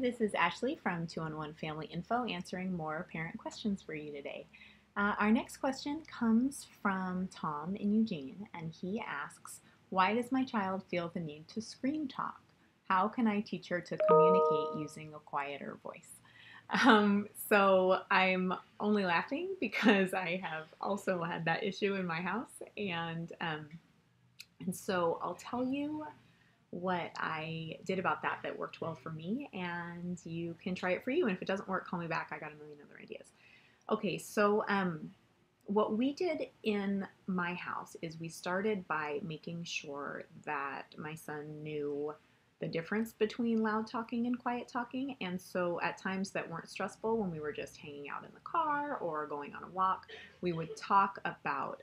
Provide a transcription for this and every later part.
this is Ashley from 211 Family Info answering more parent questions for you today. Our next question comes from Tom in Eugene, and he asks, why does my child feel the need to scream talk? How can I teach her to communicate using a quieter voice? So I'm only laughing because I have also had that issue in my house, and so I'll tell you what I did about that worked well for me, and you can try it for you. And if it doesn't work, call me back. I got a million other ideas. Okay, so what we did in my house is we started by making sure that my son knew the difference between loud talking and quiet talking. And so at times that weren't stressful, when we were just hanging out in the car or going on a walk, we would talk about,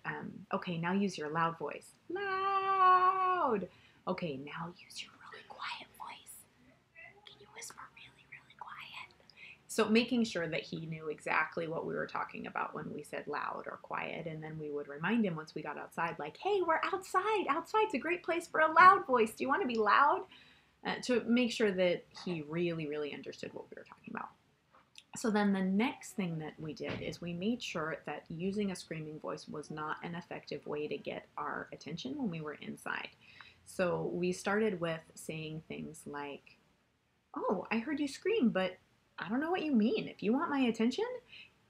okay, now use your loud voice. Loud! Okay, now use your really quiet voice. Can you whisper really, really quiet? So making sure that he knew exactly what we were talking about when we said loud or quiet. And then we would remind him once we got outside, like, hey, we're outside. Outside's a great place for a loud voice. Do you want to be loud? To make sure that he really, really understood what we were talking about. So then the next thing that we did is we made sure that using a screaming voice was not an effective way to get our attention when we were inside. So we started with saying things like, oh, I heard you scream, but I don't know what you mean. If you want my attention,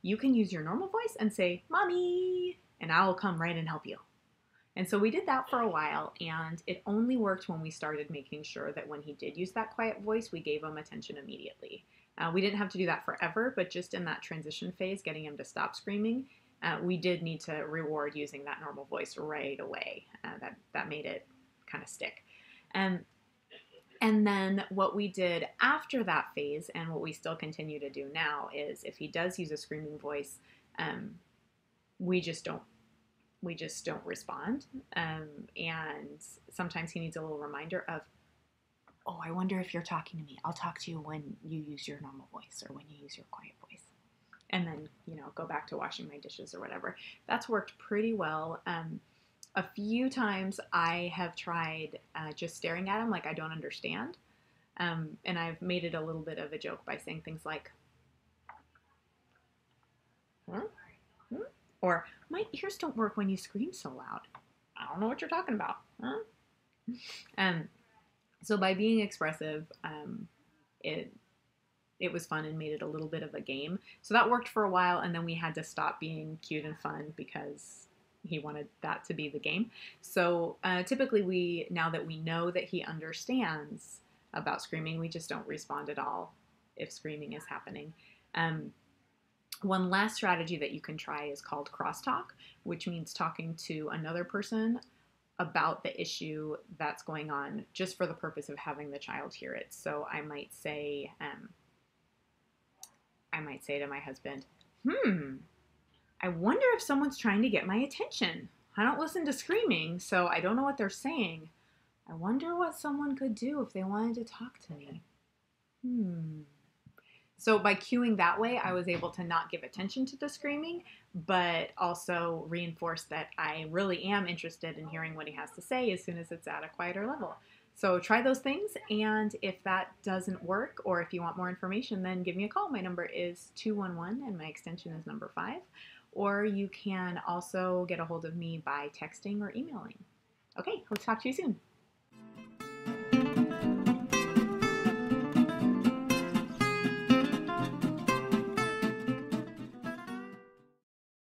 you can use your normal voice and say, Mommy, and I'll come right and help you. And so we did that for a while, and it only worked when we started making sure that when he did use that quiet voice, we gave him attention immediately. We didn't have to do that forever, but just in that transition phase, getting him to stop screaming, we did need to reward using that normal voice right away. That made it kind of stick. And then what we did after that phase, and what we still continue to do now, is if he does use a screaming voice, we just don't respond. And sometimes he needs a little reminder of, oh, I wonder if you're talking to me. I'll talk to you when you use your normal voice or when you use your quiet voice. And then, go back to washing my dishes or whatever. That's worked pretty well. A few times I have tried just staring at him like I don't understand. And I've made it a little bit of a joke by saying things like, huh? Or, my ears don't work when you scream so loud. I don't know what you're talking about. Huh? So by being expressive, it was fun and made it a little bit of a game. So that worked for a while, and then we had to stop being cute and fun because he wanted that to be the game. So typically now that we know that he understands about screaming, we just don't respond at all if screaming is happening. One last strategy that you can try is called crosstalk, which means talking to another person about the issue that's going on just for the purpose of having the child hear it. So I might say to my husband, I wonder if someone's trying to get my attention. I don't listen to screaming, so I don't know what they're saying. I wonder what someone could do if they wanted to talk to me. So by cueing that way, I was able to not give attention to the screaming, but also reinforce that I really am interested in hearing what he has to say as soon as it's at a quieter level. So try those things, and if that doesn't work, or if you want more information, then give me a call. My number is 211, and my extension is number 5. Or you can also get a hold of me by texting or emailing. Okay, let's talk to you soon.